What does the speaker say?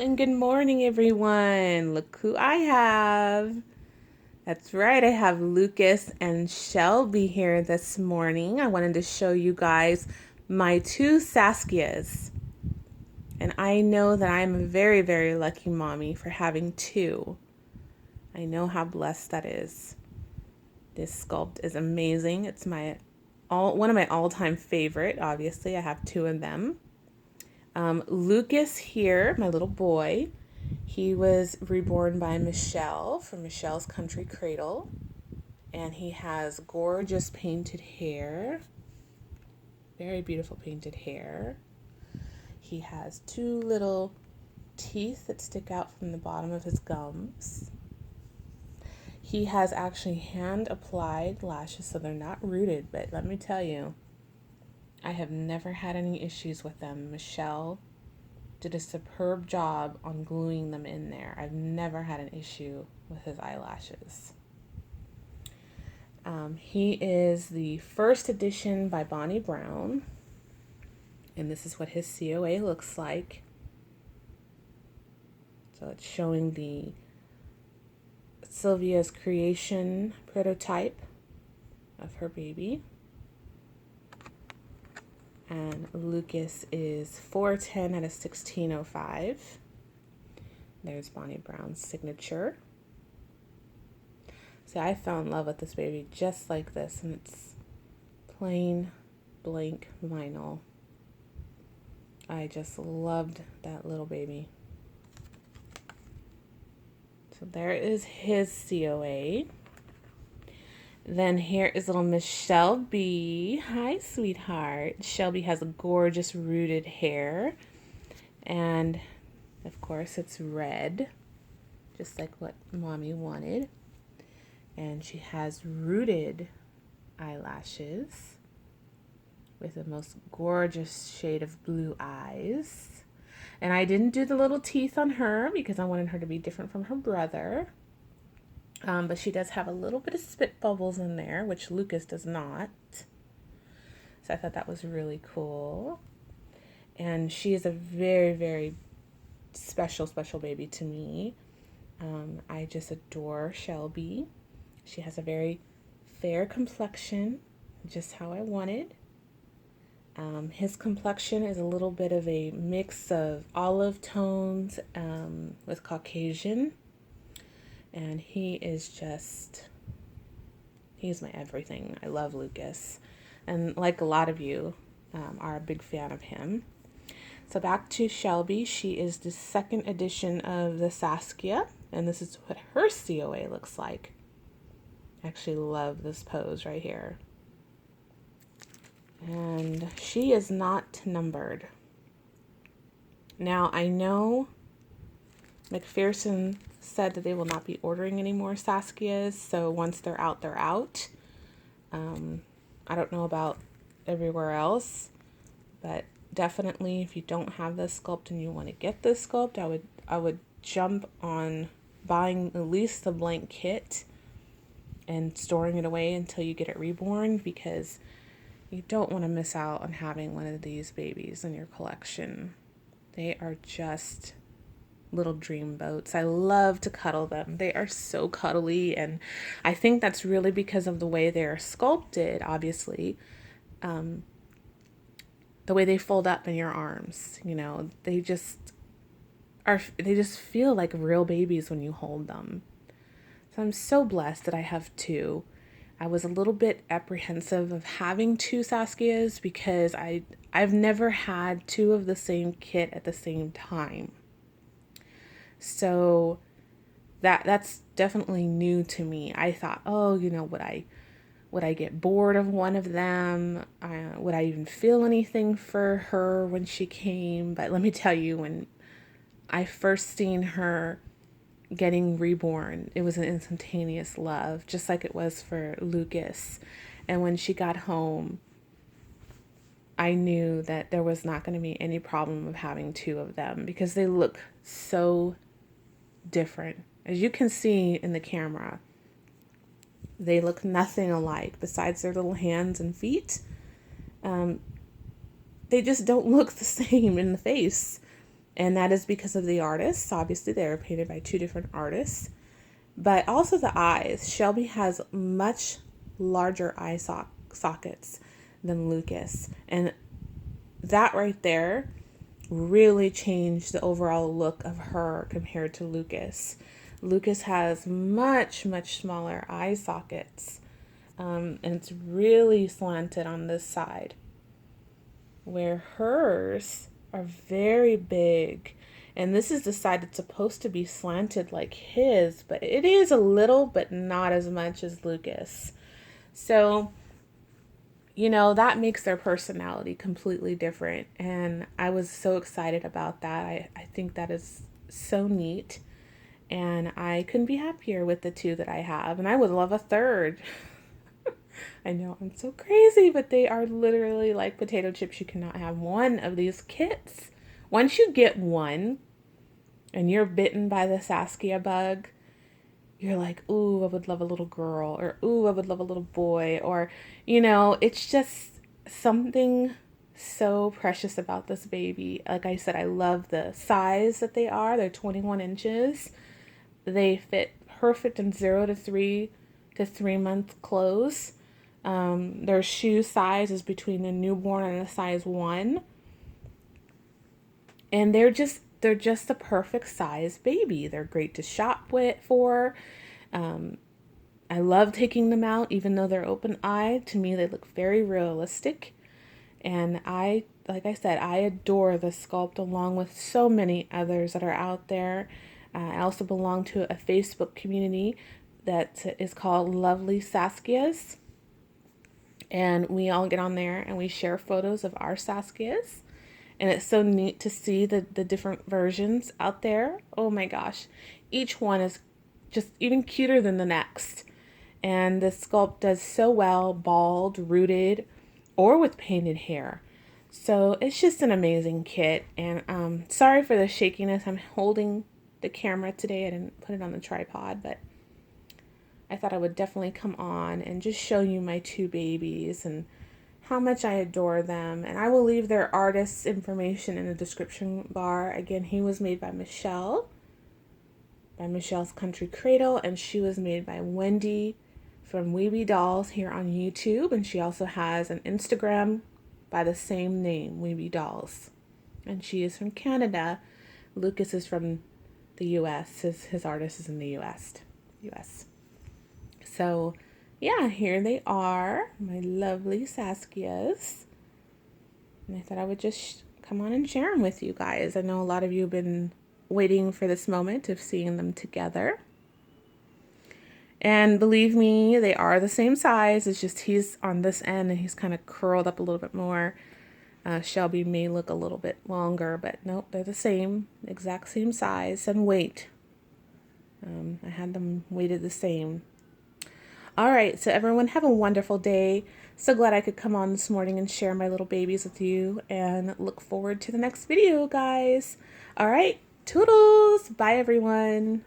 and good morning, everyone. Look who I have. That's right, I have Lucas and Shelby here this morning. I wanted to show you guys my two Saskias. And I know that I'm a very, very lucky mommy for having two. I know how blessed that is. This sculpt is amazing. It's one of my all-time favorite. Obviously, I have two of them. Lucas here, my little boy, he was reborn by Michelle from Michelle's Country Cradle. And he has gorgeous painted hair. Very beautiful painted hair. He has two little teeth that stick out from the bottom of his gums. He has actually hand-applied lashes, so they're not rooted, but let me tell you, I have never had any issues with them. Michelle did a superb job on gluing them in there. I've never had an issue with his eyelashes. He is the first edition by Bonnie Brown, and this is what his COA looks like. So it's showing the Sylvia's creation prototype of her baby. And Lucas is 4'10" out of 1605. There's Bonnie Brown's signature. See, I fell in love with this baby just like this, and it's plain blank vinyl. I just loved that little baby. So there is his COA. Then here is little Miss Shelby. Hi, sweetheart. Shelby has a gorgeous rooted hair. And, of course, it's red, just like what Mommy wanted. And she has rooted eyelashes with the most gorgeous shade of blue eyes. And I didn't do the little teeth on her because I wanted her to be different from her brother. But she does have a little bit of spit bubbles in there, which Lucas does not. So I thought that was really cool. And she is a very, very special baby to me. I just adore Shelby. She has a very fair complexion, just how I wanted. His complexion is a little bit of a mix of olive tones with Caucasian. And he's my everything. I love Lucas. And like a lot of you are a big fan of him. So back to Shelby. She is the second edition of the Saskia. And this is what her COA looks like. I actually love this pose right here. And she is not numbered. Now, I know McPherson said that they will not be ordering any more Saskias, so once they're out, they're out. I don't know about everywhere else, but definitely if you don't have this sculpt and you want to get this sculpt, I would jump on buying at least the blank kit and storing it away until you get it reborn, because you don't want to miss out on having one of these babies in your collection. They are just little dream boats. I love to cuddle them. They are so cuddly, and I think that's really because of the way they're sculpted, obviously. The way they fold up in your arms, they just feel like real babies when you hold them. So I'm so blessed that I have two. I was a little bit apprehensive of having two Saskias because I've never had two of the same kit at the same time. So that's definitely new to me. I thought, would I get bored of one of them? Would I even feel anything for her when she came? But let me tell you, when I first seen her getting reborn, it was an instantaneous love, just like it was for Lucas. And when she got home, I knew that there was not going to be any problem of having two of them because they look so different. As you can see in the camera, they look nothing alike besides their little hands and feet. They just don't look the same in the face. And that is because of the artists. Obviously, they were painted by two different artists. But also the eyes. Shelby has much larger eye sockets than Lucas. And that right there really changed the overall look of her compared to Lucas. Lucas has much, much smaller eye sockets. And it's really slanted on this side, where hers are very big. And this is the side that's supposed to be slanted like his, but it is a little, but not as much as Lucas. So, you know, that makes their personality completely different. And I was so excited about that. I think that is so neat. And I couldn't be happier with the two that I have. And I would love a third. I know I'm so crazy, but they are literally like potato chips. You cannot have one of these kits. Once you get one and you're bitten by the Saskia bug, you're like, ooh, I would love a little girl, or ooh, I would love a little boy, or, you know, it's just something so precious about this baby. Like I said, I love the size that they are. They're 21 inches. They fit perfect in 0 to 3 month clothes. Their shoe size is between a newborn and a size 1. And they're just the perfect size baby. They're great to shop for. I love taking them out, even though they're open-eyed. To me, they look very realistic. And like I said, I adore the sculpt along with so many others that are out there. I also belong to a Facebook community that is called Lovely Saskias. And we all get on there and we share photos of our Saskias. And it's so neat to see the different versions out there. Oh my gosh. Each one is just even cuter than the next. And the sculpt does so well, bald, rooted, or with painted hair. So it's just an amazing kit. And sorry for the shakiness. I'm holding the camera today. I didn't put it on the tripod, but I thought I would definitely come on and just show you my two babies and how much I adore them. And I will leave their artist's information in the description bar. Again, he was made by Michelle's Country Cradle, and she was made by Wendy from Weeby Dolls here on YouTube. And she also has an Instagram by the same name, Weeby Dolls. And she is from Canada. Lucas is from the US. His artist is in the US. So, yeah, here they are, my lovely Saskias. And I thought I would just come on and share them with you guys. I know a lot of you have been waiting for this moment of seeing them together. And believe me, they are the same size. It's just he's on this end and he's kind of curled up a little bit more. Shelby may look a little bit longer, but nope, they're the same, exact same size and weight. I had them weighted the same. All right, so everyone have a wonderful day. So glad I could come on this morning and share my little babies with you, and look forward to the next video, guys. All right, toodles. Bye, everyone.